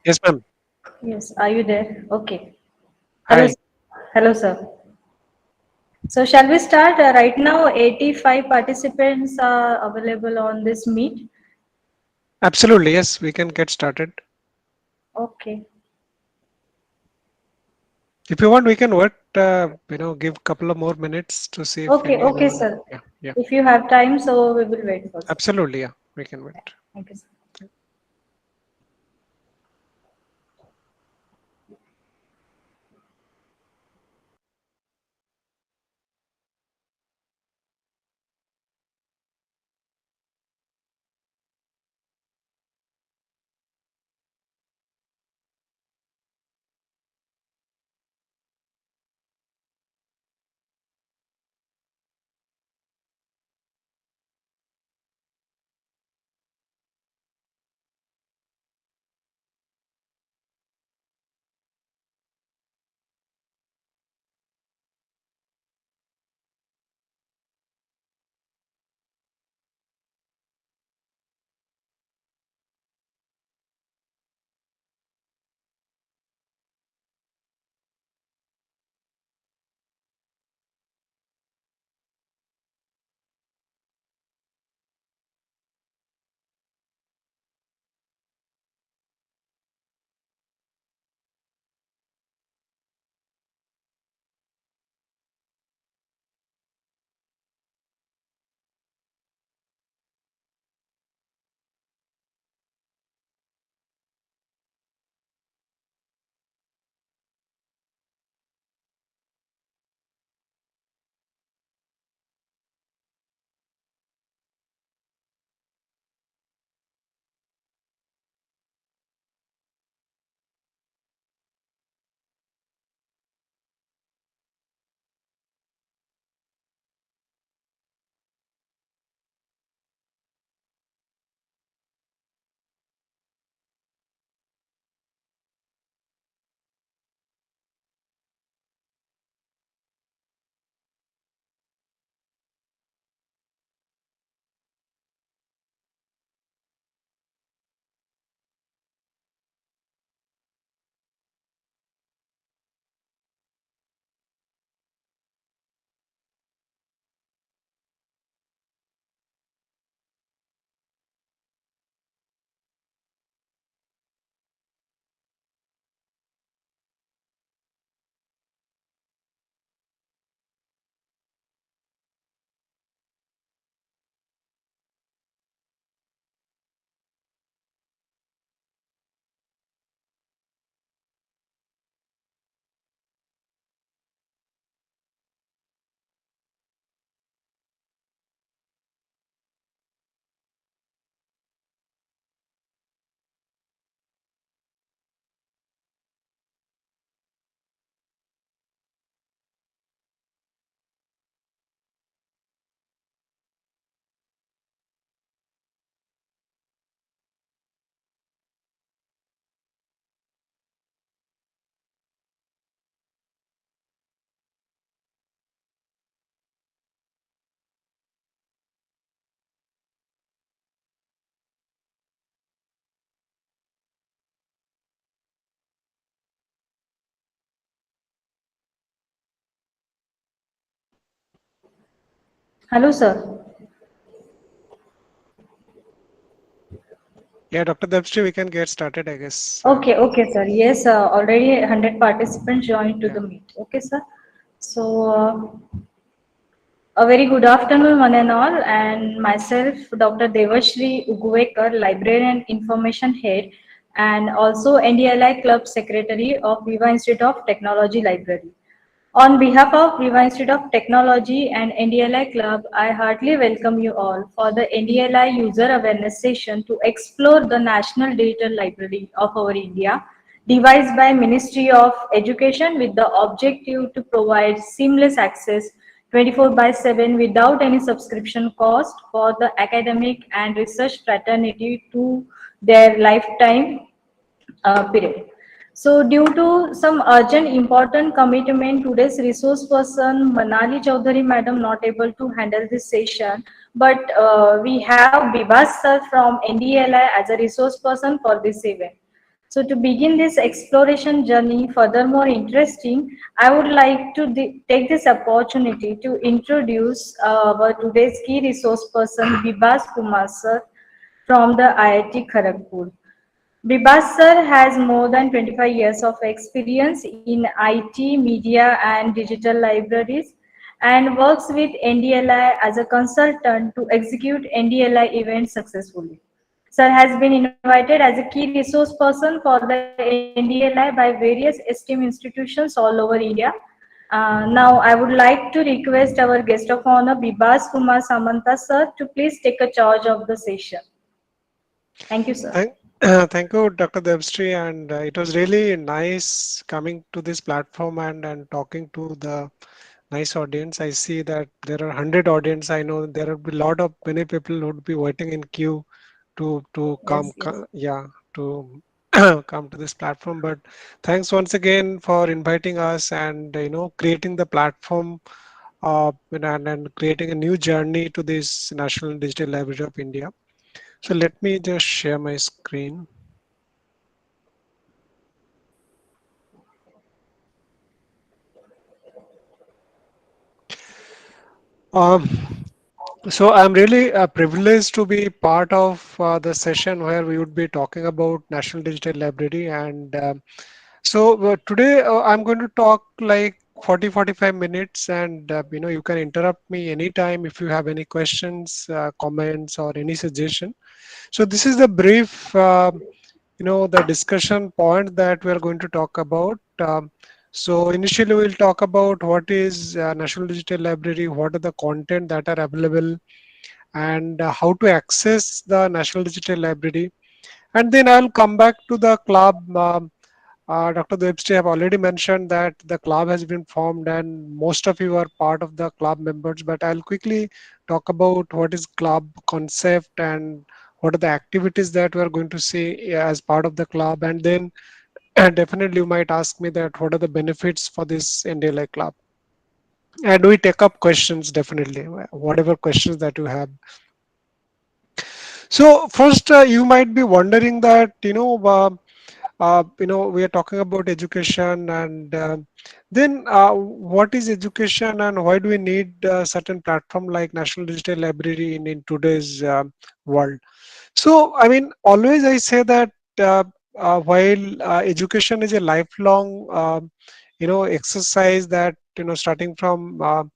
Yes, ma'am. Yes, are you there? Okay. Hello, Hi. hello, sir. So, shall we start? Right now, 85 participants are available on this meet. Absolutely. Yes, we can get started. Okay. If you want, we can wait. Give a couple of more minutes to see if Okay, okay, anyone. sir. Yeah, yeah. If you have time, so we will wait for sir. Absolutely. Yeah, we can wait. Thank you, sir. Hello, sir. Yeah, Dr. Debsri, we can get started, I guess. Okay, okay, sir. Yes, already 100 participants joined to Yeah. the meet. Okay, sir. So, a very good afternoon, one and all, and myself, Dr. Devashri Uguvekar, Librarian Information Head, and also NDLI Club Secretary of Viva Institute of Technology Library. On behalf of Viva Institute of Technology and NDLI Club, I heartily welcome you all for the NDLI User Awareness Session to explore the National Digital Library of our India, devised by Ministry of Education with the objective to provide seamless access 24 by 7 without any subscription cost for the academic and research fraternity to their lifetime period. So, due to some urgent important commitment, today's resource person Manali Chaudhary madam not able to handle this session, but we have Bibas sir from NDLI as a resource person for this event. So to begin this exploration journey furthermore interesting, I would like to take this opportunity to introduce our today's key resource person, Bibas Kumar sir from the IIT Kharagpur. Bibas sir has more than 25 years of experience in IT, media and digital libraries and works with NDLI as a consultant to execute NDLI events successfully. Sir has been invited as a key resource person for the NDLI by various esteemed institutions all over India. Now, I would like to request our guest of honor, Bibas Kumar Samanta sir, to please take a charge of the session. Thank you, sir. Thank, thank you, Dr. Devstri, and it was really nice coming to this platform and talking to the nice audience. I see that there are 100 audience. I know there will be a lot of many people who would be waiting in queue to Yes, yes. yeah, to come to this platform. But thanks once again for inviting us and creating the platform and creating a new journey to this National Digital Library of India. So let me just share my screen. Um, so I'm really privileged to be part of the session where we would be talking about National Digital Library. And today I'm going to talk like 40-45 minutes, and you can interrupt me anytime if you have any questions, comments, or any suggestion. So this is the brief the discussion point that we are going to talk about. So initially we'll talk about what is National Digital Library, what are the content that are available, and how to access the National Digital Library. And then I'll come back to the club. Dr. Debsti have already mentioned that the club has been formed and most of you are part of the club members, but I'll quickly talk about what is club concept and what are the activities that we are going to see as part of the club. And then definitely you might ask me that what are the benefits for this NDLI club. And we take up questions definitely, whatever questions that you have. So first, you might be wondering that, we are talking about education and then what is education and why do we need a certain platform like National Digital Library in today's world? So, I mean, always I say that while education is a lifelong, exercise that, starting from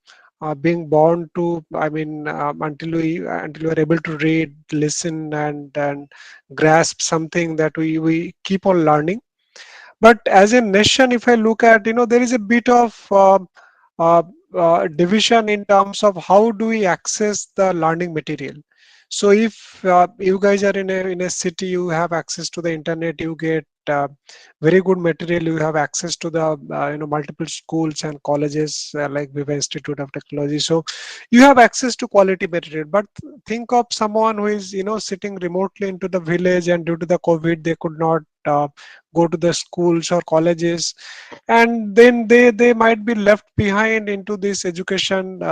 being born to, I mean, until we are able to read, listen, and grasp something that we keep on learning. But as a nation, if I look at, there is a bit of uh, division in terms of how do we access the learning material. So if you guys are in a city, you have access to the internet, you get very good material. You have access to the multiple schools and colleges like Viva Institute of Technology. So you have access to quality material. But think of someone who is sitting remotely into the village, and due to the COVID, they could not go to the schools or colleges, and then they might be left behind into this education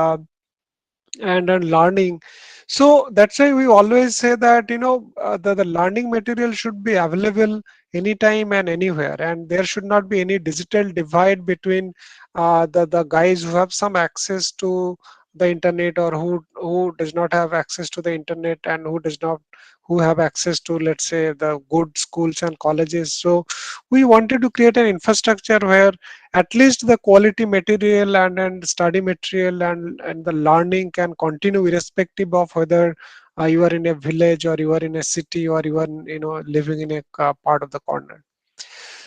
and learning. So that's why we always say that the learning material should be available anytime and anywhere, and there should not be any digital divide between the guys who have some access to the internet or who does not have access to the internet, and who have access to, let's say, the good schools and colleges. So we wanted to create an infrastructure where at least the quality material and study material and the learning can continue irrespective of whether you are in a village or you are in a city or you are living in a part of the corner.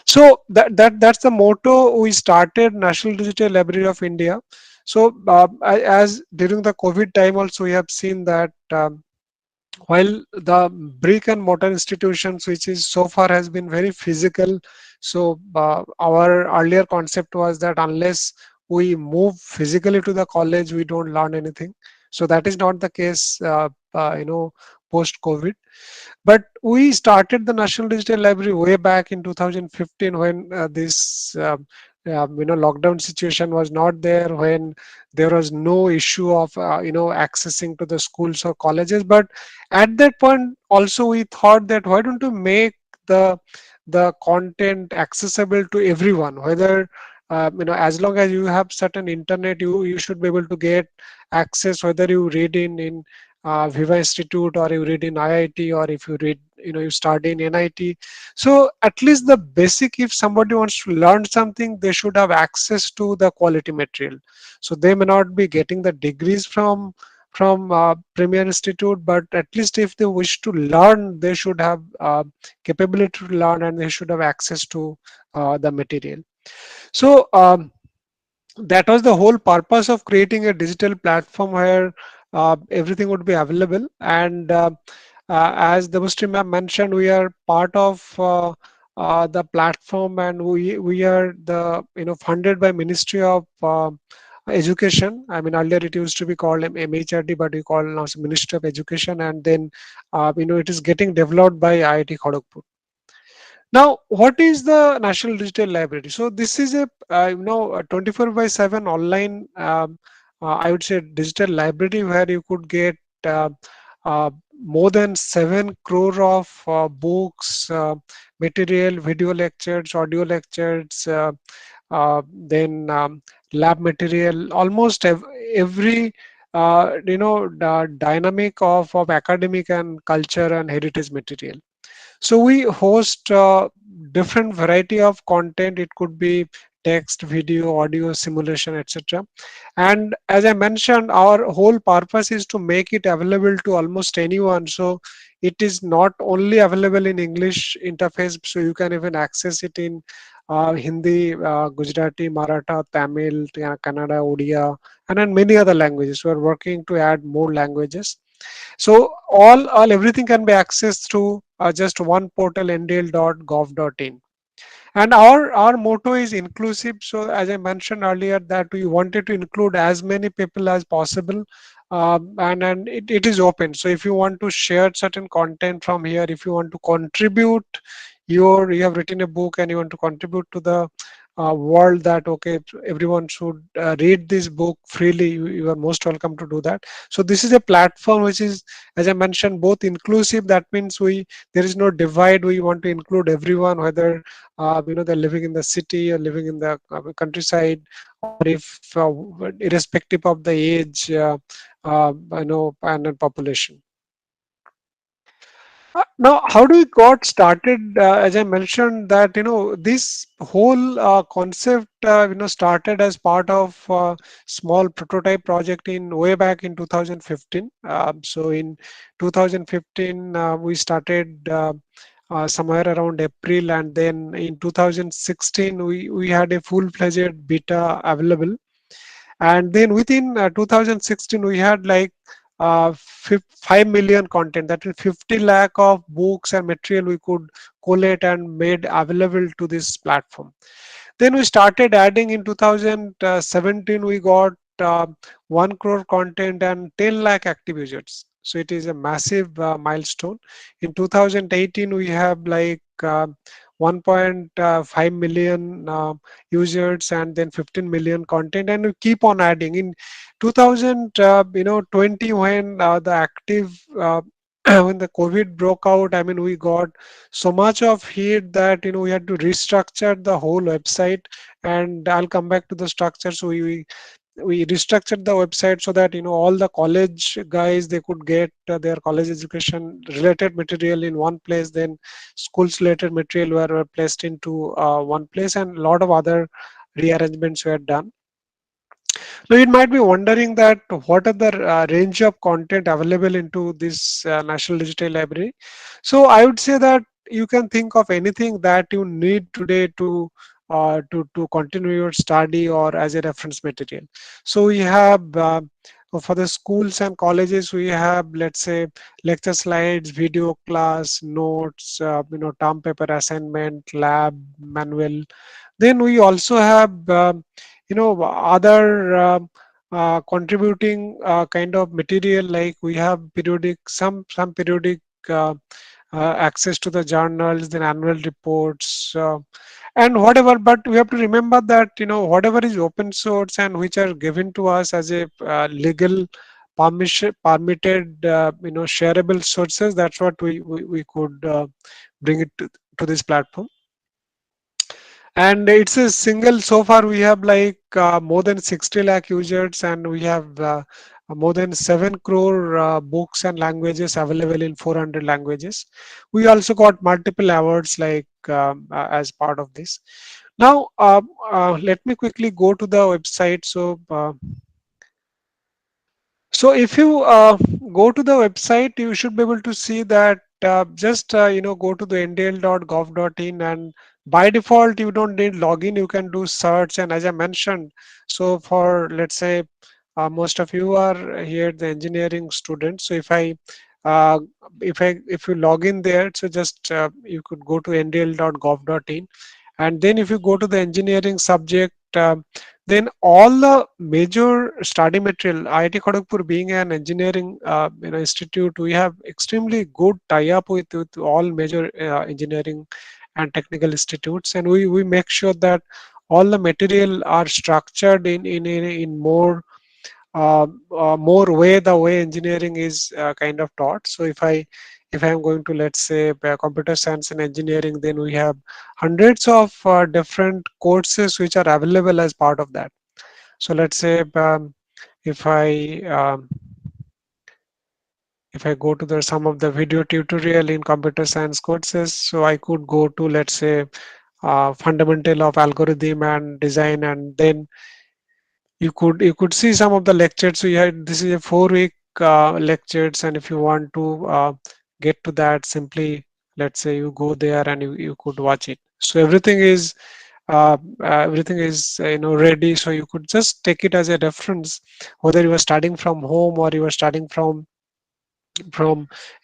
So that's the motto. We started National Digital Library of India. So as during the COVID time also we have seen that while the brick and mortar institutions, which is so far has been very physical, so our earlier concept was that unless we move physically to the college, we don't learn anything. So that is not the case post COVID. But we started the National Digital Library way back in 2015 when this lockdown situation was not there, when there was no issue of accessing to the schools or colleges. But at that point also we thought that why don't we make the the content accessible to everyone, whether as long as you have certain internet, you should be able to get access, whether you read in Viva Institute, or you read in IIT, or if you read, you study in NIT. So at least the basic, if somebody wants to learn something, they should have access to the quality material. So they may not be getting the degrees from Premier Institute, but at least if they wish to learn, they should have capability to learn, and they should have access to the material. So that was the whole purpose of creating a digital platform where everything would be available. And as the Muslim ma'am mentioned, we are part of the platform, and we are the funded by Ministry of Education. I mean, earlier it used to be called MHRD, but we call now Ministry of Education. And then it is getting developed by IIT Kharagpur. Now, what is the National Digital Library? So this is a 24 by 7 online, I would say, digital library where you could get uh, more than 7 crore of books, material, video lectures, audio lectures, then lab material, almost every dynamic of academic and culture and heritage material. So we host different variety of content. It could be text, video, audio, simulation, etc. And as I mentioned, our whole purpose is to make it available to almost anyone. So it is not only available in English interface, so you can even access it in Hindi, Gujarati, Maratha, Tamil, Kannada, Odia, and in many other languages. We are working to add more languages. So all everything can be accessed through just one portal, ndl.gov.in. And our motto is inclusive. So as I mentioned earlier, that we wanted to include as many people as possible, and it is open. So if you want to share certain content from here, if you want to contribute, you have written a book and you want to contribute to the world, that okay, everyone should read this book freely, you are most welcome to do that. So this is a platform which is, as I mentioned, both inclusive. That means there is no divide. We want to include everyone, whether they're living in the city or living in the countryside, or if irrespective of the age, and the population. Now, how do we got started? As I mentioned, that this whole concept started as part of small prototype project in way back in 2015. So in 2015, we started somewhere around April, and then in 2016 we had a full-fledged beta available. And then within 2016 we had like 5 million content, that is 50 lakh of books and material we could collate and made available to this platform. Then we started adding in 2017, we got 1 crore content and 10 lakh active users. So it is a massive milestone. In 2018, we have like 1.5 million users, and then 15 million content, and we keep on adding. In 2020, when the active when the COVID broke out, I mean, we got so much of heat that we had to restructure the whole website. And I'll come back to the structure. So we restructured the website so that all the college guys, they could get their college education related material in one place. Then schools related material were placed into one place, and a lot of other rearrangements were done. Now you might be wondering that what are the range of content available into this National Digital Library. So I would say that you can think of anything that you need today to continue your study or as a reference material. So we have for the schools and colleges, we have, let's say, lecture slides, video class, notes, term paper assignment, lab manual. Then we also have other contributing kind of material, like we have periodic, some periodic access to the journals, then annual reports, and whatever. But we have to remember that whatever is open source and which are given to us as a legal permitted shareable sources, that's what we could bring it to this platform. And it's a single, so far we have like more than 60 lakh users, and we have more than 7 crore books and languages available in 400 languages. We also got multiple awards like as part of this. Now let me quickly go to the website. So if you go to the website, you should be able to see that just go to the ndl.gov.in, and by default you don't need login. You can do search, and as I mentioned, so for let's say most of you are here the engineering students. So uh, if you log in there, so just you could go to ndl.gov.in, and then if you go to the engineering subject, then all the major study material, IIT Kharagpur being an engineering institute, we have extremely good tie-up with all major engineering and technical institutes, and we make sure that all the material are structured in more way the way engineering is kind of taught. So if I'm going to, let's say, computer science and engineering, then we have hundreds of different courses which are available as part of that. So let's say if I um, if I go to the some of the video tutorial in computer science courses, so I could go to, let's say, fundamental of algorithm and design, and then you could see some of the lectures. So you had, this is a 4 week lectures, and if you want to get to that, simply let's say you go there and you could watch it. So everything is ready, so you could just take it as a reference, whether you are studying from home or you are studying from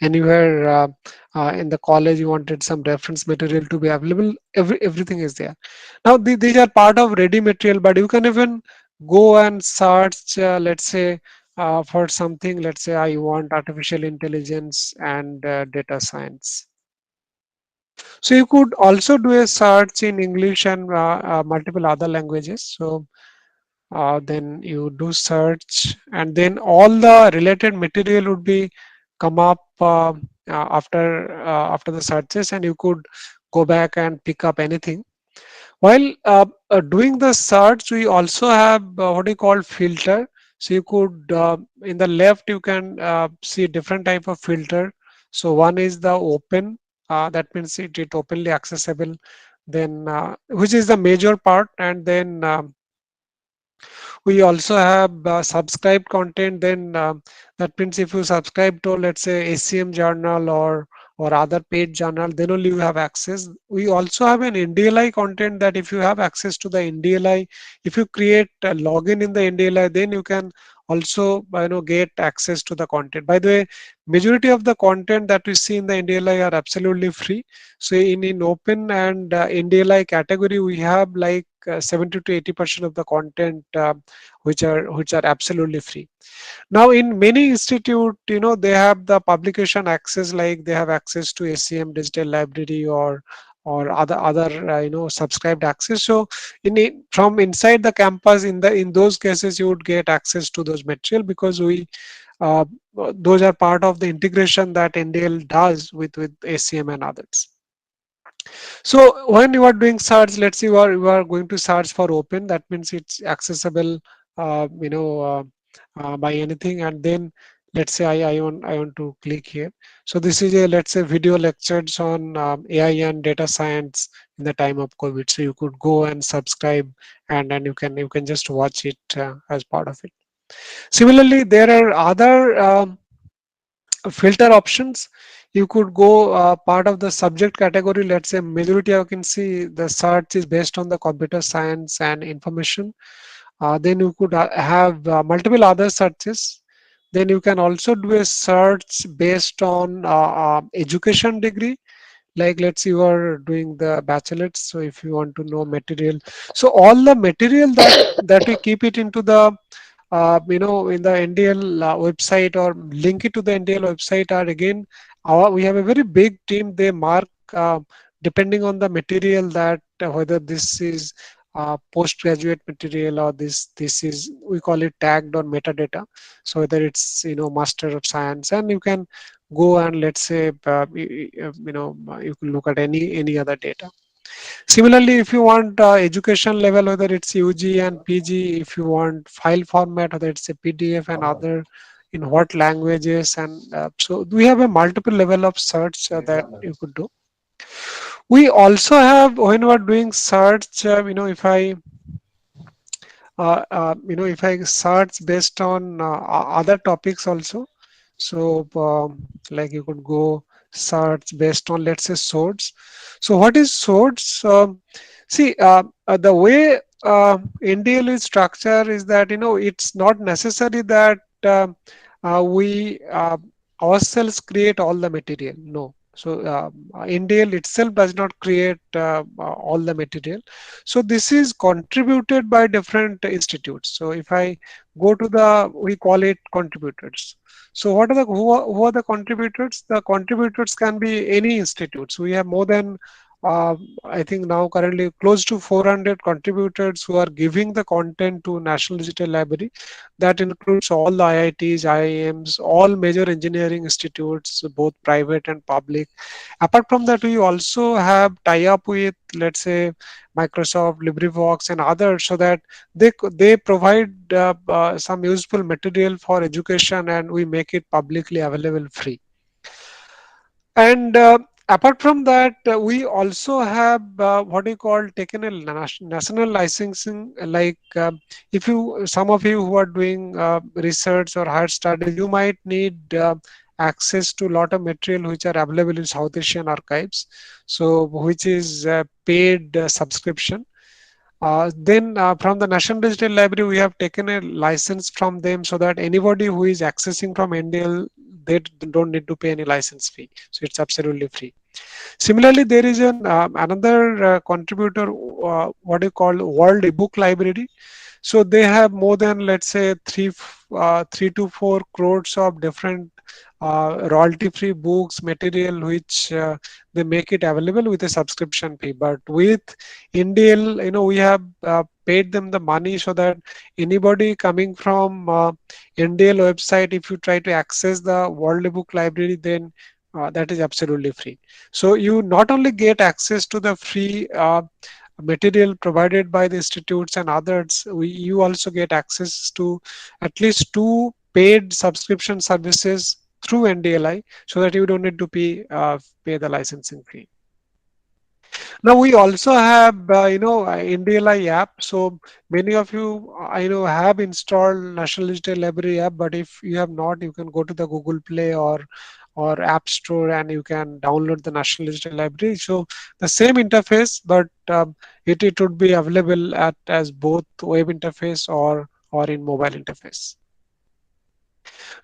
anywhere in the college. You wanted some reference material to be available, everything is there. Now these are part of ready material, but you can even go and search, let's say, for something. Let's say I want artificial intelligence and data science. So you could also do a search in English and multiple other languages. So then you do search, and then all the related material would be come up after the searches, and you could go back and pick up anything. While doing the search, we also have what you call filter. So you could in the left you can see different type of filter. So one is the open, that means it openly accessible, then which is the major part, and then we also have subscribed content. Then that means if you subscribe to, let's say, ACM journal or other paid journal, then only you have access. We also have an NDLI content, that if you have access to the NDLI, if you create a login in the NDLI, then you can also get access to the content. By the way, majority of the content that we see in the NDLI are absolutely free. So in open and NDLI category, we have like 70 to 80% of the content which are absolutely free. Now in many institute, they have the publication access, like they have access to ACM digital library or other subscribed access. So from inside the campus, in those cases you would get access to those material, because we uh, those are part of the integration that NDL does with ACM and others. So when you are doing search, let's say you are going to search for open, that means it's accessible by anything. And then let's say I want to click here. So this is a, let's say, video lectures on AI and data science in the time of COVID. So you could go and subscribe, and you can just watch it as part of it. Similarly, there are other filter options. You could go part of the subject category. Let's say majority, you can see the search is based on the computer science and information. Then you could have multiple other searches. Then you can also do a search based on education degree. Like let's say you are doing the bachelor's, so if you want to know material, so all the material that we keep it into the in the NDL website, or link it to the NDL website, are again we have a very big team. They mark depending on the material, that whether this is postgraduate material, or this is, we call it tagged or metadata. So whether it's master of science, and you can go and let's say you can look at any other data. Similarly, if you want education level, whether it's UG and PG, if you want file format, whether it's a PDF and other, in what languages, and so we have a multiple level of search that you could do. We also have, when we're doing search, if I search based on other topics also. So like you could go search based on, let's say, swords. So what is swords? See, the way NDL structure is that, it's not necessary that we ourselves create all the material. No. So NDL itself does not create all the material. So this is contributed by different institutes. So if I go to we call it contributors. So what are who are the contributors? The contributors can be any institutes. We have more than I think now currently close to 400 contributors who are giving the content to National Digital Library. That includes all the IITs, IIMs, all major engineering institutes, both private and public. Apart from that, we also have tie-up with, let's say, Microsoft, LibriVox, and others, so that they provide some useful material for education, and we make it publicly available free. And apart from that, we also have what you call taken a national licensing. Like if you, some of you who are doing research or higher studies, you might need access to a lot of material which are available in South Asian archives. So which is paid subscription. Then from the National Digital Library, we have taken a license from them, so that anybody who is accessing from NDL, they don't need to pay any license fee. So it's absolutely free. Similarly, there is another contributor, what you call World Ebook Library. So they have more than, let's say, 3 to 4 crores of different royalty-free books material, which they make it available with a subscription fee. But with NDL, we have paid them the money, so that anybody coming from NDL website, if you try to access the World Ebook Library, then that is absolutely free. So you not only get access to the free material provided by the institutes and others, you also get access to at least two paid subscription services through NDLI, so that you don't need to pay the licensing fee. Now we also have NDLI app. So many of you I know have installed National Digital Library app, but if you have not, you can go to the Google Play or App Store, and you can download the National Digital Library. So the same interface, but it would be available at as both web interface or in mobile interface.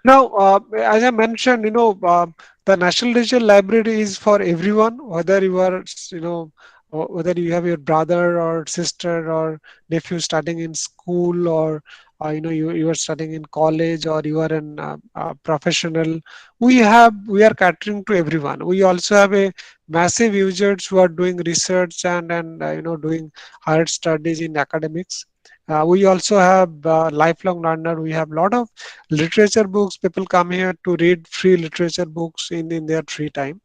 Now, as I mentioned, the National Digital Library is for everyone, whether you are, whether you have your brother or sister or nephew studying in school, or you are studying in college, or you are an professional. We are catering to everyone. We also have a massive users who are doing research and doing higher studies in academics. We also have lifelong learner. We have a lot of literature books. People come here to read free literature books in their free time.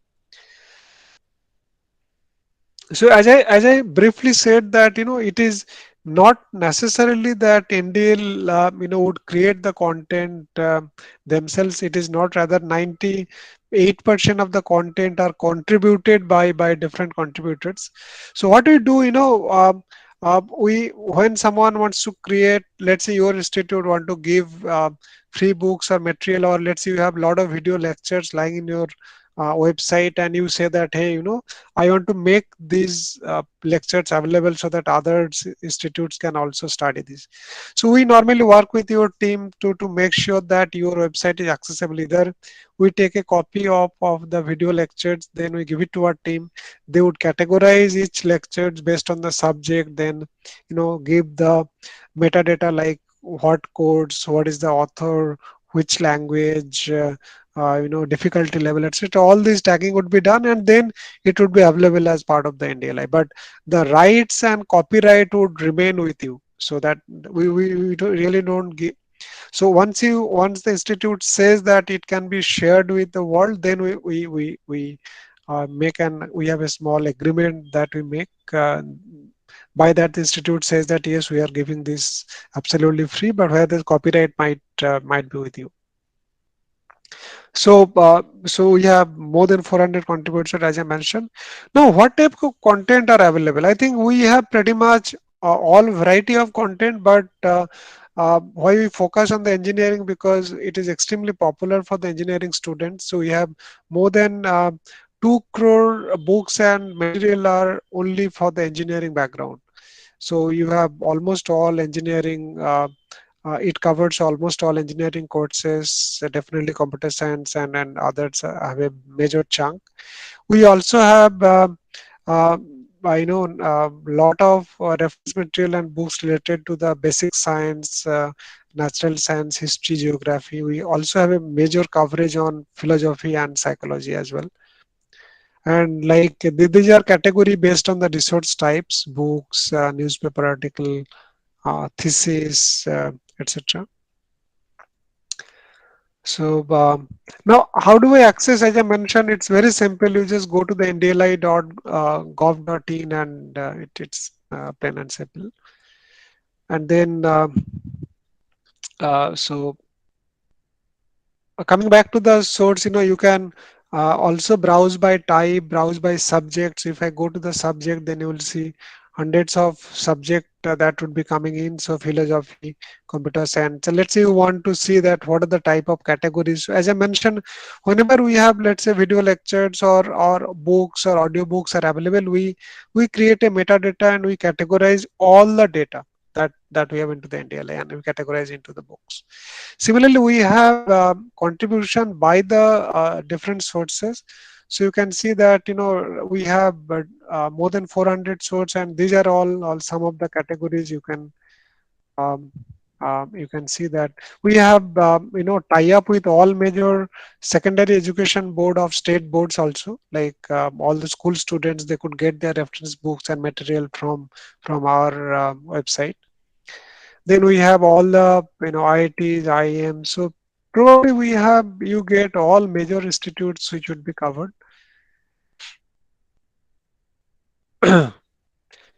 So as I briefly said that, it is not necessarily that NDL would create the content themselves. It is not, rather 98% of the content are contributed by different contributors. So what we do, we when someone wants to create, let's say your institute want to give free books or material, or let's say you have a lot of video lectures lying in your website, and you say that, hey, I want to make these lectures available so that other institutes can also study this. So we normally work with your team to make sure that your website is accessible. Either we take a copy of the video lectures, then we give it to our team. They would categorize each lectures based on the subject, then give the metadata like what codes, what is the author, which language, difficulty level, etc. All this tagging would be done, and then it would be available as part of the NDLI. But the rights and copyright would remain with you, so that we really don't give. So once the institute says that it can be shared with the world, then we make an we have a small agreement that we make. By that, the institute says that yes, we are giving this absolutely free, but where the copyright might be with you. So we have more than 400 contributors, as I mentioned. Now, what type of content are available? I think we have pretty much all variety of content, but why we focus on the engineering, because it is extremely popular for the engineering students. So we have more than 2 crore books and material are only for the engineering background. So you have almost all engineering. It covers almost all engineering courses, definitely computer science and others have a major chunk. We also have, uh, I know, a lot of reference material and books related to the basic science, natural science, history, geography. We also have a major coverage on philosophy and psychology as well. And like these are category based on the resource types, books, newspaper article, thesis, etc. So now, how do I access? As I mentioned, it's very simple. You just go to the ndli.gov.in and it's plain and simple. And then, so coming back to the source, you can also browse by type, browse by subject. So if I go to the subject, then you will see hundreds of subject that would be coming in. So philosophy, computer science. So let's say you want to see that what are the type of categories. So as I mentioned, whenever we have, let's say, video lectures or books or audio books are available, we create a metadata and we categorize all the data that we have into the NDLI and we categorize into the books. Similarly, we have contribution by the different sources. So you can see that we have more than 400 sources, and these are all some of the categories um, you can see that we have tie up with all major secondary education board of state boards also, like all the school students, they could get their reference books and material from our website. Then we have all the IITs, IIMs. So probably we have you get all major institutes which would be covered.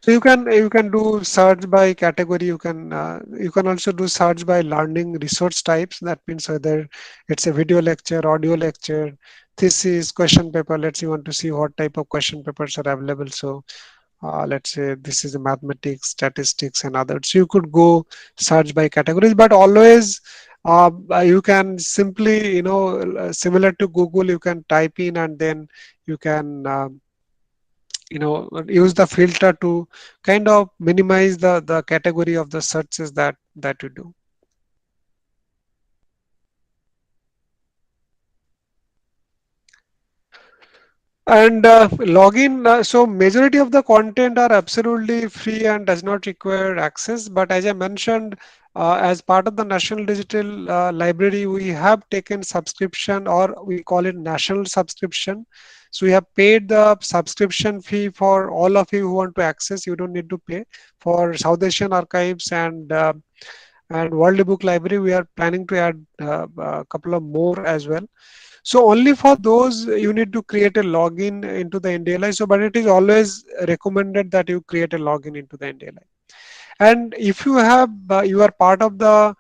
So you can do search by category. You can also do search by learning resource types. That means whether it's a video lecture, audio lecture, thesis, question paper. Let's say you want to see what type of question papers are available. So let's say this is a mathematics, statistics, and others. So you could go search by categories, but always you can simply, similar to Google, you can type in and then you can, use the filter to kind of minimize the category of the searches that you do. And login, so majority of the content are absolutely free and does not require access. But as I mentioned, as part of the National Digital Library, we have taken subscription, or we call it national subscription. So we have paid the subscription fee for all of you who want to access. You don't need to pay for South Asian Archives and World Book Library. We are planning to add a couple of more as well. So only for those you need to create a login into the NDLI. So, but it is always recommended that you create a login into the NDLI. And if you have, you are part of the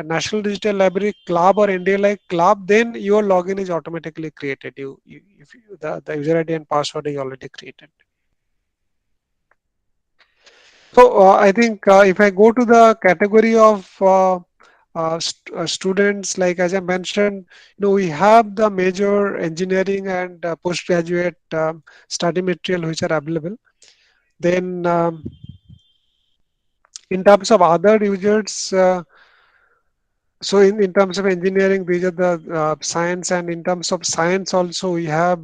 National Digital Library Club or NDLI Club, then your login is automatically created. If you, the user ID and password is already created. So I think if I go to the category of students, like as I mentioned, we have the major engineering and postgraduate study material which are available. Then in terms of other users, so in terms of engineering, these are the science, and in terms of science also we have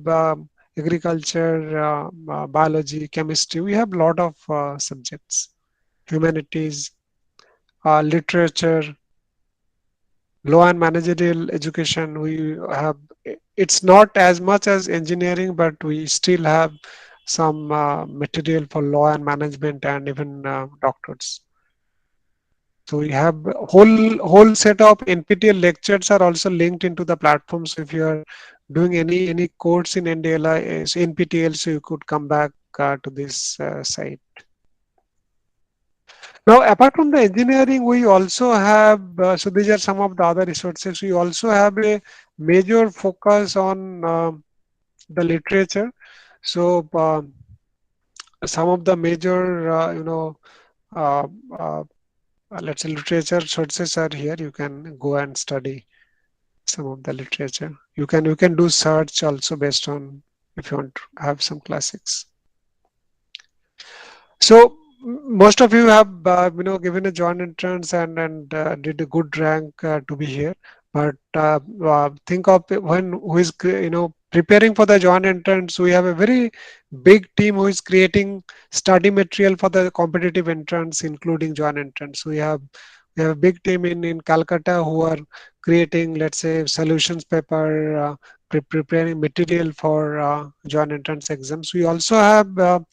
agriculture, biology, chemistry. We have a lot of subjects, humanities, literature, law and managerial education. We have, it's not as much as engineering, but we still have some material for law and management and even doctors. So we have whole set of NPTEL lectures are also linked into the platform. So if you are doing any course in NDLI, NPTEL, so you could come back to this site. Now, apart from the engineering, we also have, so these are some of the other resources. We also have a major focus on the literature. So some of the major, uh, uh, let's say literature sources are here. You can go and study some of the literature. You can do search also based on if you want to have some classics. So most of you have given a joint entrance and did a good rank to be here. But think of when who is preparing for the joint entrance. We have a very big team who is creating study material for the competitive entrance, including joint entrance. We have a big team in Calcutta who are creating, let's say, solutions paper, preparing material for joint entrance exams. We also have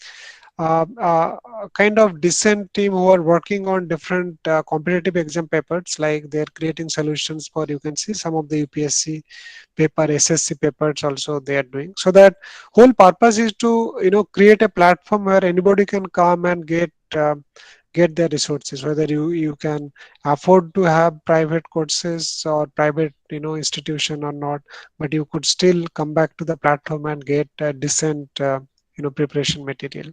kind of decent team who are working on different competitive exam papers, like they're creating solutions for, you can see some of the UPSC paper, SSC papers also they are doing. So that whole purpose is to create a platform where anybody can come and get their resources, whether you can afford to have private courses or private institution or not, but you could still come back to the platform and get a decent preparation material.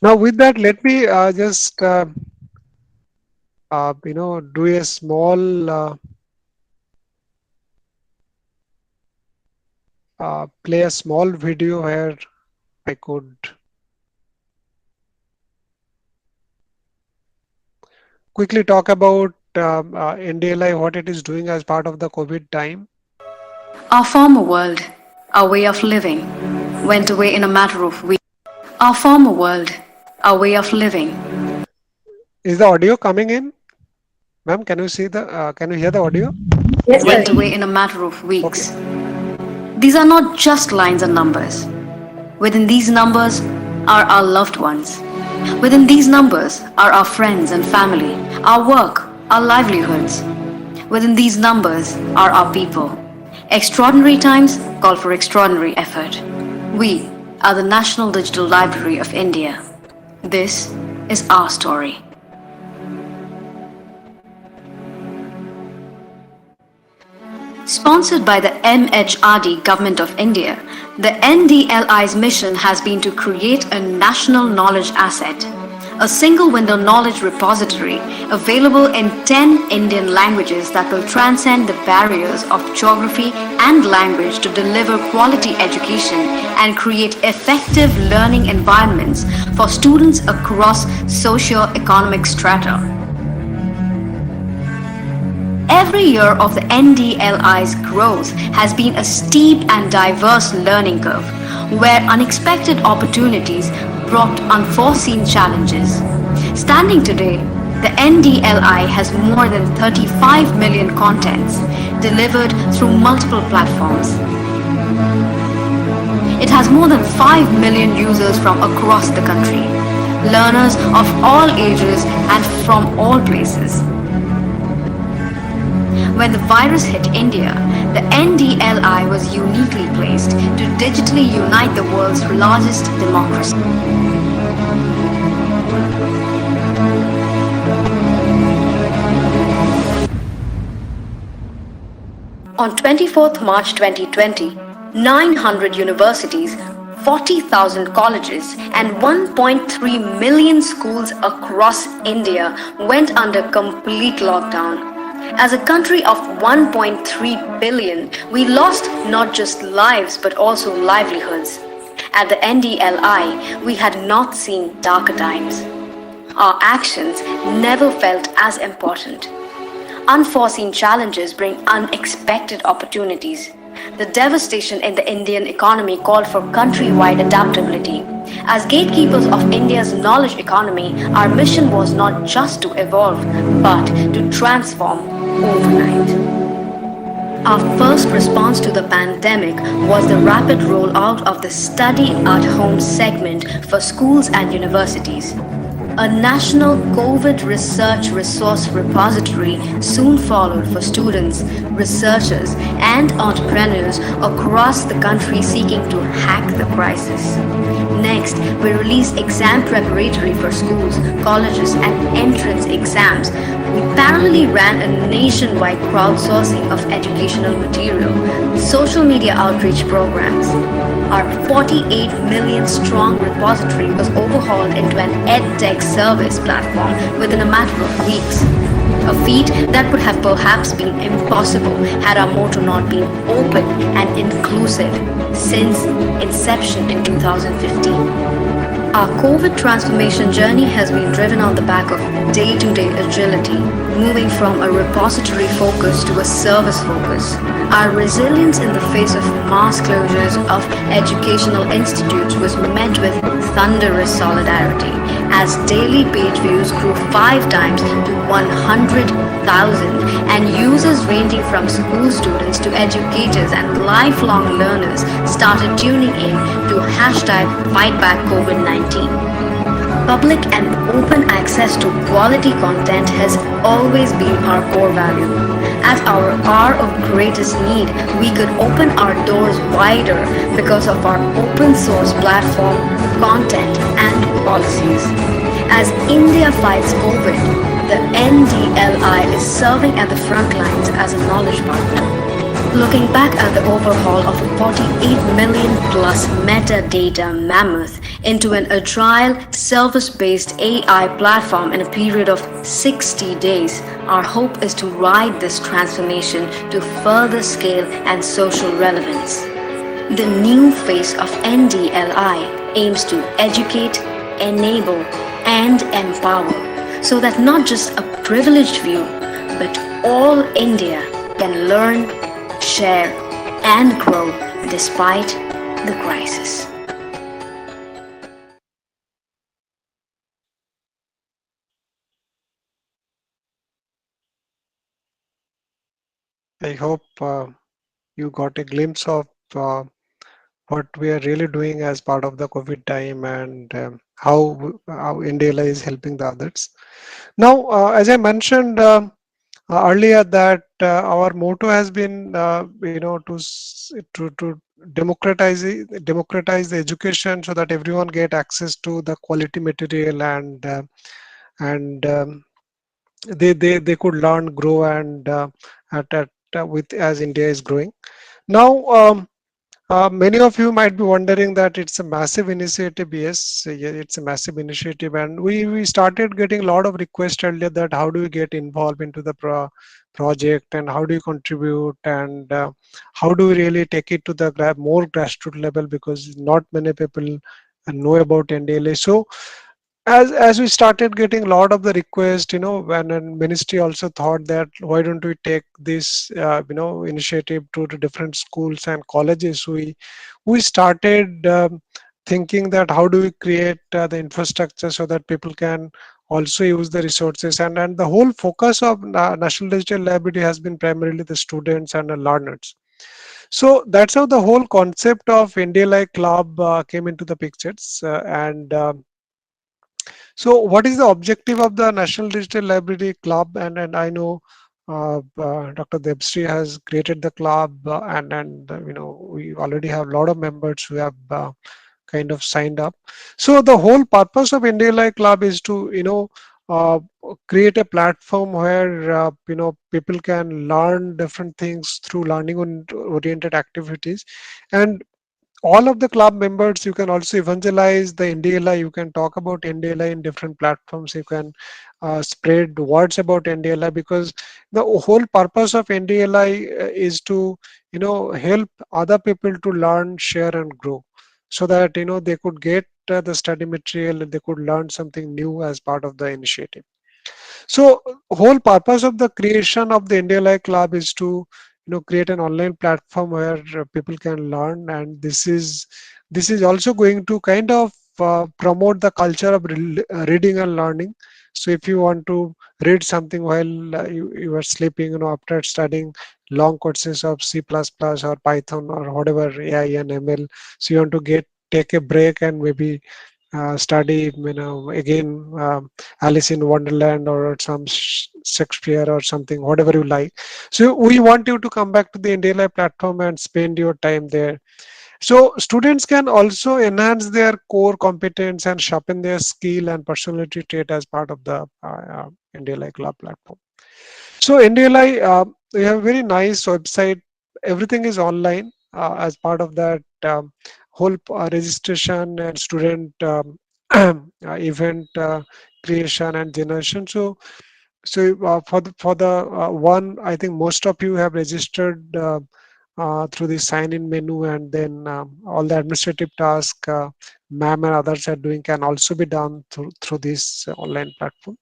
Now, with that, let me just do a small play a small video where I could quickly talk about NDLI, what it is doing as part of the COVID time. Our former world, our way of living, went away in a matter of weeks. Our former world, our way of living. Is the audio coming in? Ma'am, can you hear the audio? Yes, Went sir. away in a matter of Okay. weeks. These are not just lines and numbers. Within these numbers are our loved ones. Within these numbers are our friends and family, our work, our livelihoods. Within these numbers are our people. Extraordinary times call for extraordinary effort. We are the National Digital Library of India. This is our story. Sponsored by the MHRD Government of India, the NDLI's mission has been to create a national knowledge asset, a single window knowledge repository available in 10 Indian languages that will transcend the barriers of geography and language to deliver quality education and create effective learning environments for students across socio-economic strata. Every year of the NDLI's growth has been a steep and diverse learning curve, where unexpected opportunities brought unforeseen challenges. Standing today, the NDLI has more than 35 million contents delivered through multiple platforms. It has more than 5 million users from across the country, learners of all ages and from all places. When the virus hit India, the NDLI was uniquely placed to digitally unite the world's largest democracy. On 24th March 2020, 900 universities, 40,000 colleges and 1.3 million schools across India went under complete lockdown. As a country of 1.3 billion, we lost not just lives but also livelihoods. At the NDLI, we had not seen darker times. Our actions never felt as important. Unforeseen challenges bring unexpected opportunities. The devastation in the Indian economy called for countrywide adaptability. As gatekeepers of India's knowledge economy, our mission was not just to evolve, but to transform overnight. Our first response to the pandemic was the rapid rollout of the Study at Home segment for schools and universities. A national COVID research resource repository soon followed for students, researchers, and entrepreneurs across the country seeking to hack the crisis. Next, we released exam preparatory for schools, colleges, and entrance exams. We parallelly ran a nationwide crowdsourcing of educational material, social media outreach programs. Our 48 million strong repository was overhauled into an EdTech service platform within a matter of weeks. A feat that would have perhaps been impossible had our motto not been open and inclusive since inception in 2015. Our COVID transformation journey has been driven on the back of day to day agility, moving from a repository focus to a service focus. Our resilience in the face of mass closures of educational institutes was met with thunderous solidarity as daily page views grew 5 times to 100,000 and users ranging from school students to educators and lifelong learners started tuning in to hashtag FightBackCovid-19. Public and open access to quality content has always been our core value. At our hour of greatest need, we could open our doors wider because of our open source platform, content, and policies. As India fights COVID, the NDLI is serving at the front lines as a knowledge partner. Looking back at the overhaul of a 48 million plus metadata mammoth into an agile, service-based AI platform in a period of 60 days, our hope is to ride this transformation to further scale and social relevance. The new face of NDLI aims to educate, enable, and empower so that not just a privileged few, but all India can learn, share, and grow despite the crisis. I hope you got a glimpse of what we are really doing as part of the COVID time and how India is helping the others. Now, as I mentioned earlier, that our motto has been, to democratize the education so that everyone get access to the quality material and they could learn, grow, and at with as India is growing. Now, many of you might be wondering that it's a massive initiative. Yes, yeah, it's a massive initiative, and we started getting a lot of requests earlier that how do you get involved into the project and how do you contribute and how do we really take it to the more grassroots level because not many people know about NDLA. So as we started getting a lot of the request, when ministry also thought that why don't we take this initiative to the different schools and colleges, we started thinking that how do we create the infrastructure so that people can also use the resources, and the whole focus of National Digital Library has been primarily the students and the learners. So that's how the whole concept of NDLI Club came into the pictures, and so, what is the objective of the National Digital Library Club? And I know Dr. Debsri has created the club, and we already have a lot of members who have kind of signed up. So the whole purpose of NDLI Club is to uh, create a platform where people can learn different things through learning oriented activities, and all of the club members, you can also evangelize the NDLI. You can talk about NDLI in different platforms. You can spread words about NDLI because the whole purpose of NDLI is to help other people to learn, share, and grow, so that they could get the study material and they could learn something new as part of the initiative. So whole purpose of the creation of the NDLI Club is to create an online platform where people can learn, and this is also going to kind of promote the culture of reading and learning. So if you want to read something while you are sleeping, after studying long courses of C++ or Python or whatever AI and ML, so you want to take a break and maybe study, again, Alice in Wonderland or some Shakespeare or something, whatever you like. So we want you to come back to the NDLI platform and spend your time there. So students can also enhance their core competence and sharpen their skill and personality trait as part of the NDLI Club platform. So NDLI, we have a very nice website. Everything is online as part of that whole registration and student event creation and generation. So for the one, I think most of you have registered through the sign-in menu, and then all the administrative tasks ma'am and others are doing can also be done through this online platform.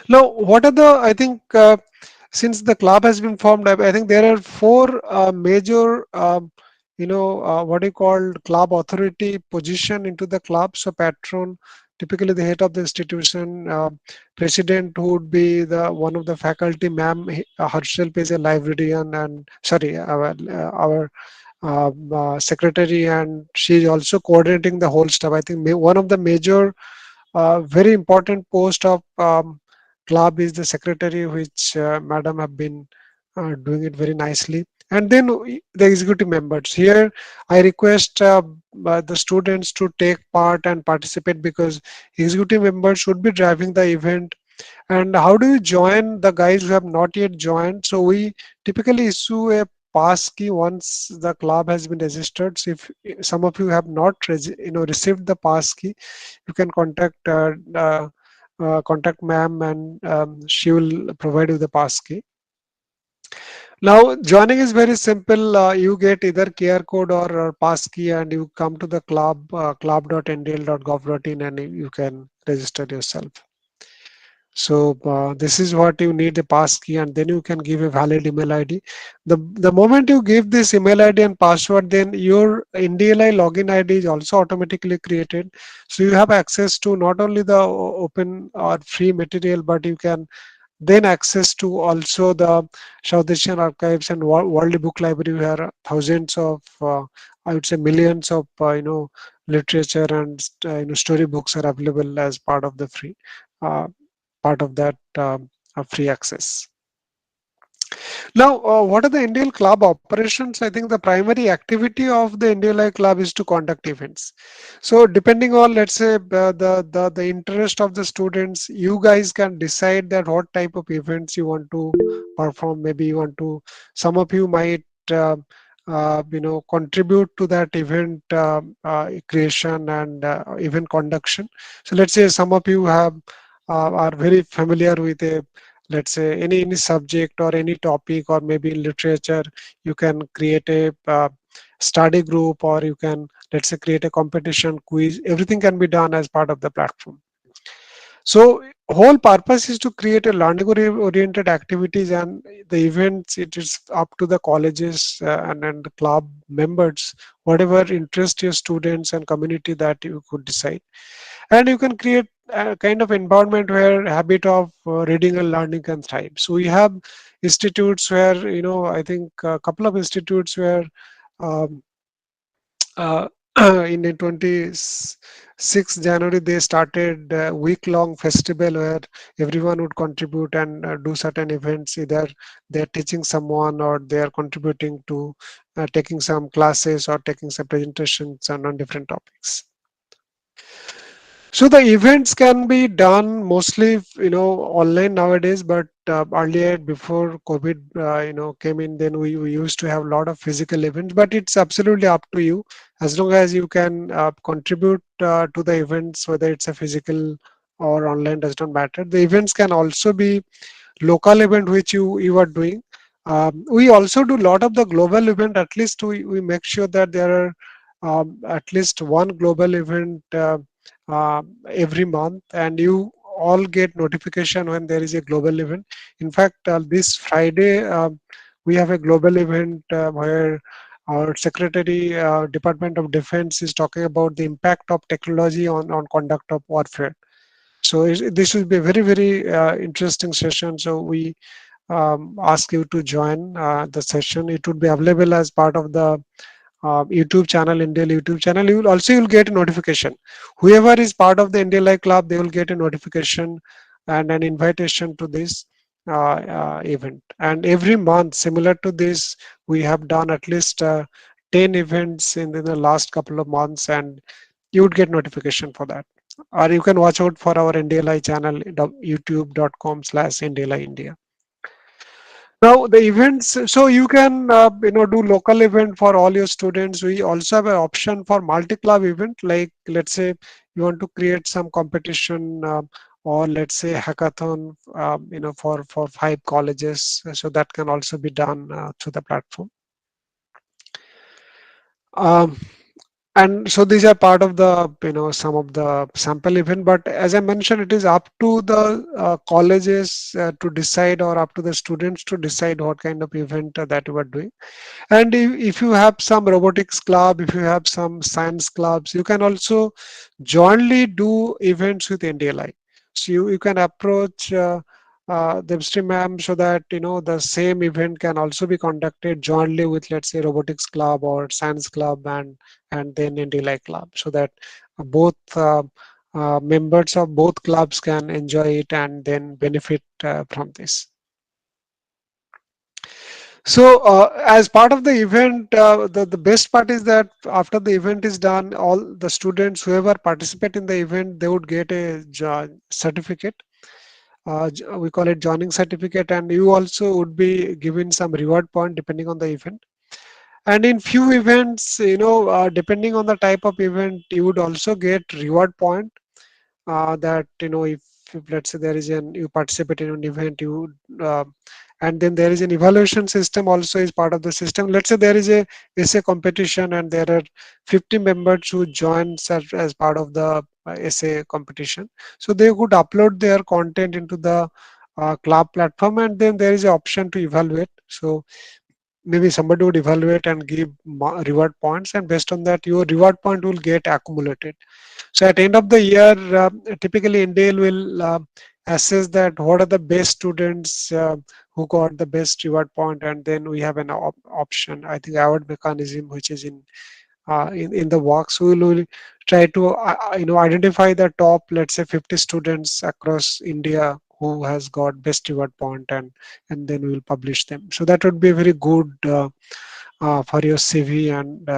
Now, what are the, I think, since the club has been formed, I think there are four major, what you call club authority position into the club. So, patron, typically the head of the institution, president who would be the one of the faculty, ma'am herself is a librarian, and sorry, our secretary, and she is also coordinating the whole stuff. I think one of the major very important post of club is the secretary, which madam have been doing it very nicely. And then the executive members. Here, I request the students to take part and participate, because executive members should be driving the event. And how do you join the guys who have not yet joined? So we typically issue a pass key once the club has been registered. So if some of you have not received the pass key, you can contact ma'am, and she will provide you the pass key. Now joining is very simple. You get either QR code or pass key, and you come to the club, club.ndl.gov.in, and you can register yourself. So this is what you need, a pass key, and then you can give a valid email ID. The moment you give this email ID and password, then your NDLI login ID is also automatically created. So you have access to not only the open or free material, but you can then access to also the South Asian archives and world book library, where thousands of I would say millions of literature and story books are available as part of the free uh, part of that free access. Now, what are the Indian club operations? I think the primary activity of the NDLI club is to conduct events. So, depending on, let's say, the interest of the students, you guys can decide that what type of events you want to perform. Maybe you want to, some of you might contribute to that event creation and event conduction. So let's say some of you have are very familiar with a, let's say, any subject or any topic, or maybe in literature, you can create a study group, or you can, let's say, create a competition quiz. Everything can be done as part of the platform. So whole purpose is to create a learning oriented activities, and the events, it is up to the colleges and the club members, whatever interest your students and community, that you could decide. And you can create a kind of environment where habit of reading and learning can thrive. So we have institutes where, I think a couple of institutes where um, uh, in the 26th January, they started a week-long festival where everyone would contribute and do certain events. Either they're teaching someone, or they are contributing to taking some classes or taking some presentations on different topics. So the events can be done mostly, online nowadays, but earlier, before COVID, came in, then we used to have a lot of physical events. But it's absolutely up to you, as long as you can contribute to the events, whether it's a physical or online, does not matter. The events can also be local event which you are doing. We also do a lot of the global event. At least we make sure that there are at least one global event every month, and you all get notification when there is a global event. In fact, this Friday we have a global event where our secretary, Department of Defense, is talking about the impact of technology on conduct of warfare. So this will be a very, very interesting session. So we ask you to join the session. It would be available as part of the YouTube channel, NDL YouTube channel, you'll get a notification. Whoever is part of the NDLI club, they will get a notification and an invitation to this event. And every month, similar to this, we have done at least 10 events in the last couple of months, and you would get notification for that. Or you can watch out for our NDLI channel, youtube.com/NDLI India. Now the events, so you can do local event for all your students. We also have an option for multi-club event. Like let's say you want to create some competition, or let's say hackathon, for 5 colleges. So that can also be done through the platform. Um, and so these are part of the some of the sample event, but as I mentioned, it is up to the colleges to decide, or up to the students to decide what kind of event that you are doing. And if you have some robotics club, if you have some science clubs, you can also jointly do events with NDLI. So you can approach the stream ma'am, so that the same event can also be conducted jointly with, let's say, robotics club or science club, and then NDLI club, so that both members of both clubs can enjoy it and then benefit from this. So, as part of the event, the best part is that after the event is done, all the students, whoever participate in the event, they would get a certificate. We call it joining certificate, and you also would be given some reward point depending on the event. And in few events, depending on the type of event, you would also get reward point, that if let's say there is an you participate in an event, you and then there is an evaluation system also is part of the system. Let's say there is a essay competition, and there are 50 members who joins as part of the essay competition, so they could upload their content into the club platform, and then there is an option to evaluate. So maybe somebody would evaluate and give reward points, and based on that your reward point will get accumulated. So at the end of the year, typically NDL will assess that what are the best students who got the best reward point, and then we have an option, I think, award mechanism, which is in the works. We will try to identify the top, let's say, 50 students across India who has got best reward point, and then we will publish them. So that would be very good for your CV, and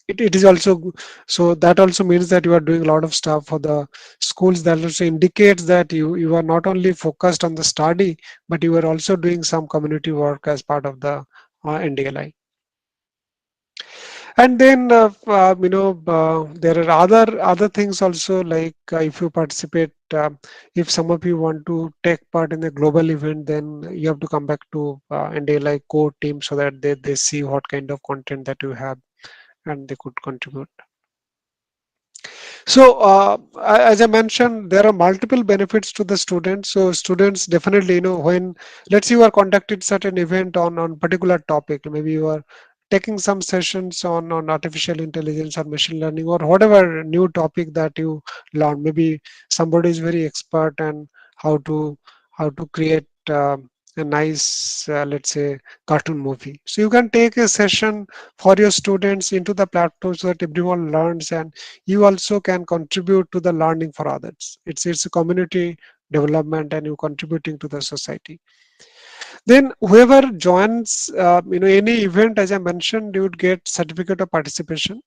it is also so that also means that you are doing a lot of stuff for the schools. That also indicates that you are not only focused on the study, but you are also doing some community work as part of the NDLI. And then there are other things also, like if you participate, if some of you want to take part in a global event, then you have to come back to NDLI core team, so that they see what kind of content that you have, and they could contribute. So, as I mentioned, there are multiple benefits to the students. So, students definitely, when let's say you are conducted certain event on particular topic, maybe you are taking some sessions on artificial intelligence or machine learning, or whatever new topic that you learn. Maybe somebody is very expert and how to create a nice, let's say, cartoon movie. So you can take a session for your students into the platform, so that everyone learns, and you also can contribute to the learning for others. It's a community development, and you contributing to the society. Then whoever joins any event, as I mentioned, you would get certificate of participation,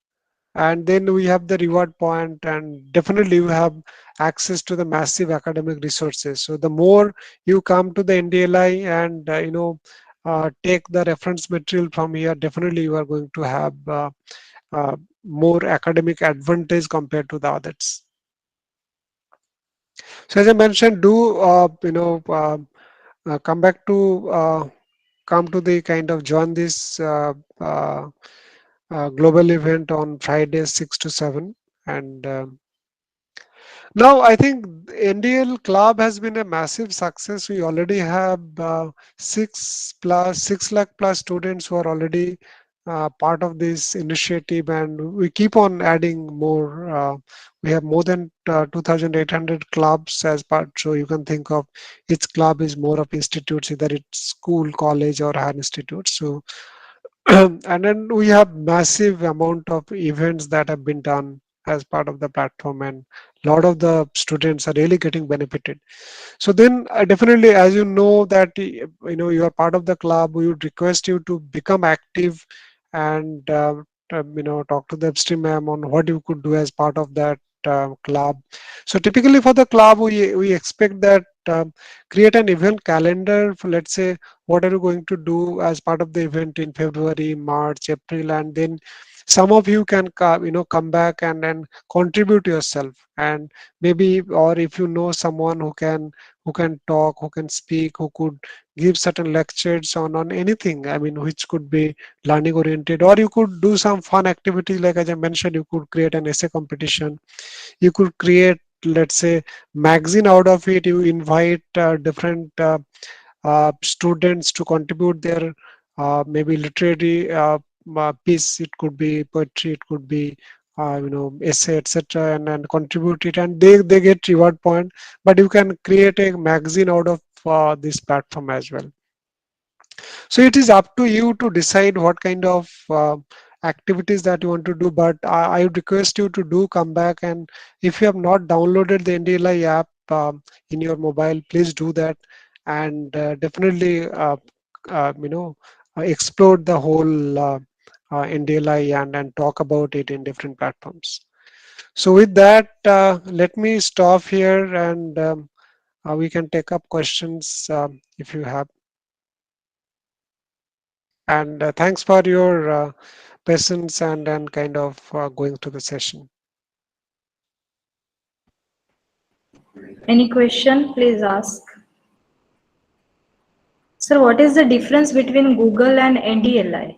and then we have the reward point, and definitely you have access to the massive academic resources. So the more you come to the NDLI and take the reference material from here, definitely you are going to have more academic advantage compared to the others. So as I mentioned, do come back to come to the kind of join this global event on Friday 6 to 7. And now I think NDL Club has been a massive success. We already have 6 lakh plus students who are already part of this initiative, and we keep on adding more. We have more than 2,800 clubs as part. So you can think of each club is more of institutes, either it's school, college, or higher institute. So And then we have massive amount of events that have been done as part of the platform, and a lot of the students are really getting benefited. So then definitely, as you know that you are part of the club, we would request you to become active and talk to the upstream ma'am on what you could do as part of that club. So typically for the club, we expect that create an event calendar for, let's say, what are you going to do as part of the event in February, March, April, and then some of you can come back and then contribute yourself, and maybe, or if you know someone who can talk, who can speak, who could give certain lectures on anything, I mean, which could be learning oriented, or you could do some fun activity like, as I mentioned, you could create an essay competition, you could create, let's say, magazine out of it, you invite different students to contribute their maybe literary piece, it could be poetry, it could be essay, etc., and contribute it, and they get reward point. But you can create a magazine out of this platform as well. So it is up to you to decide what kind of activities that you want to do. But I would request you to do come back, and if you have not downloaded the NDLI app in your mobile, please do that, and definitely explore the whole NDLI and talk about it in different platforms. So with that, let me stop here, and we can take up questions if you have. And thanks for your patience and kind of going through the session. Any question, please ask. Sir, what is the difference between Google and NDLI?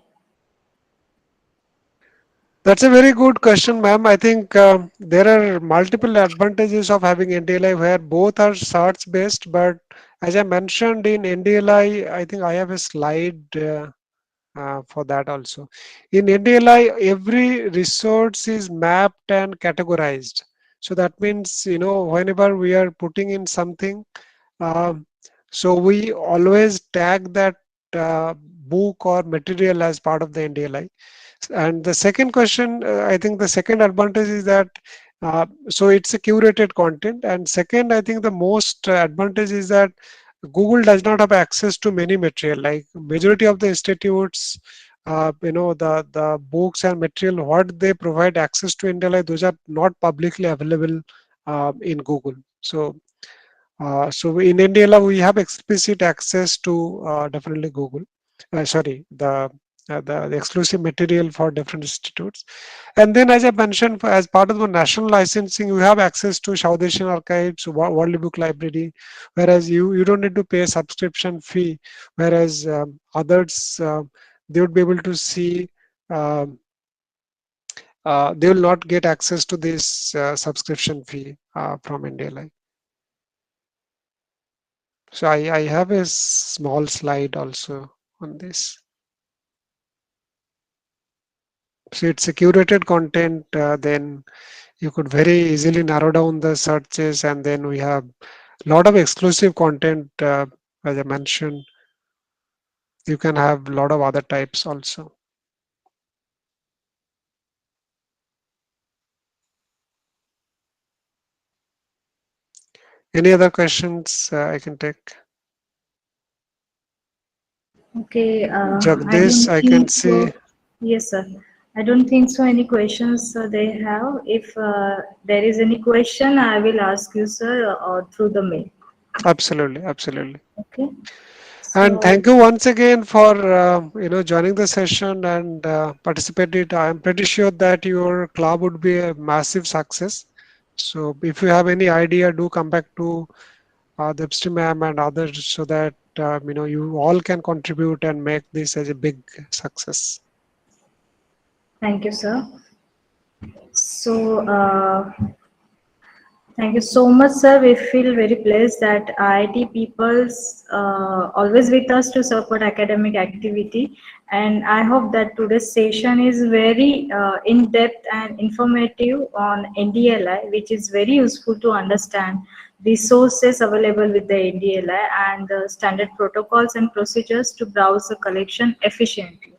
That's a very good question, ma'am. I think there are multiple advantages of having NDLI where both are search based, but as I mentioned in NDLI, I think I have a slide for that also. In NDLI, every resource is mapped and categorized. So that means, whenever we are putting in something, um, so we always tag that book or material as part of the NDLI. And the second question, I think the second advantage is that so it's a curated content. And second, I think the most advantage is that Google does not have access to many material. Like majority of the institutes, the books and material what they provide access to India, those are not publicly available in Google. So in India, we have explicit access to definitely Google. Sorry, the exclusive material for different institutes. And then, as I mentioned, as part of the national licensing, you have access to South Asian Archives, World Book Library, whereas you don't need to pay a subscription fee, whereas others, they would be able to see, um, they will not get access to this subscription fee from India. So I have a small slide also on this. So it's a curated content, then you could very easily narrow down the searches, and then we have a lot of exclusive content. As I mentioned, you can have a lot of other types also. Any other questions I can take? Okay, I Jagdish, don't I can think see. so. Yes, sir. I don't think so. Any questions they have? If there is any question, I will ask you, sir, or through the mail. Absolutely, absolutely. Okay. And So thank you once again for joining the session and participated. I'm pretty sure that your club would be a massive success. So if you have any idea, do come back to the upstream ma'am and others so that you all can contribute and make this as a big success. thank you, sir. So thank you so much, sir. We feel very blessed that IIT people's always with us to support academic activity. And I hope that today's session is very in-depth and informative on NDLI, which is very useful to understand resources available with the NDLI and the standard protocols and procedures to browse the collection efficiently.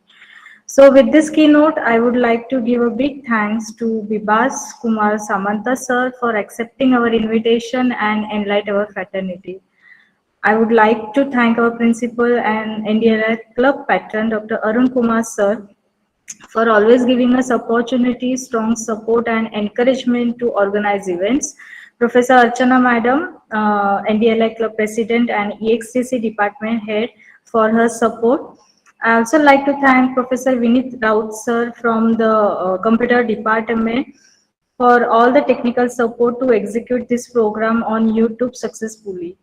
So with this keynote, I would like to give a big thanks to Bibas Kumar Samanta sir for accepting our invitation and enlighten our fraternity. I would like to thank our principal and NDLI Club patron, Dr. Arun Kumar sir, for always giving us opportunities, strong support and encouragement to organize events. Professor Archana Madam, NDLI Club President and EXTC Department Head for her support. I also like to thank Professor Vinit Raut sir from the Computer Department for all the technical support to execute this program on YouTube successfully,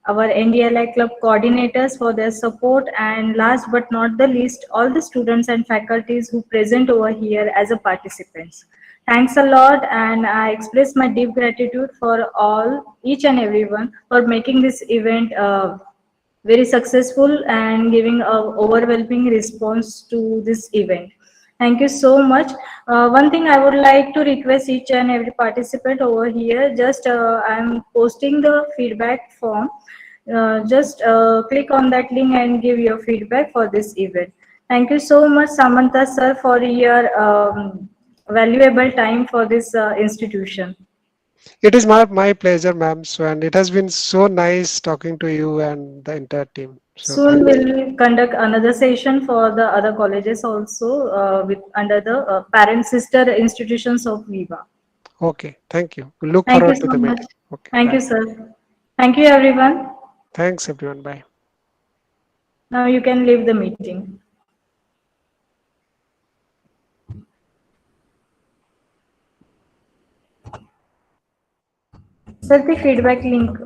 our NDLI Club coordinators for their support, and last but not the least, all the students and faculties who present over here as a participants. Thanks a lot, and I express my deep gratitude for all, each and everyone for making this event very successful and giving a overwhelming response to this event. Thank you so much. One thing I would like to request each and every participant over here, just I'm posting the feedback form. Just click on that link and give your feedback for this event. Thank you so much, Samantha sir, for your valuable time for this institution. It is my pleasure, ma'am. So, and it has been so nice talking to you and the entire team. So, Soon thanks. we'll conduct another session for the other colleges also with under the parent sister institutions of Viva. Okay, thank you. We look Thank you forward to so the much. meeting. Okay, Thank you, bye. sir. Thank you, everyone. Thanks, everyone. Bye. Now you can leave the meeting. Sir, the feedback link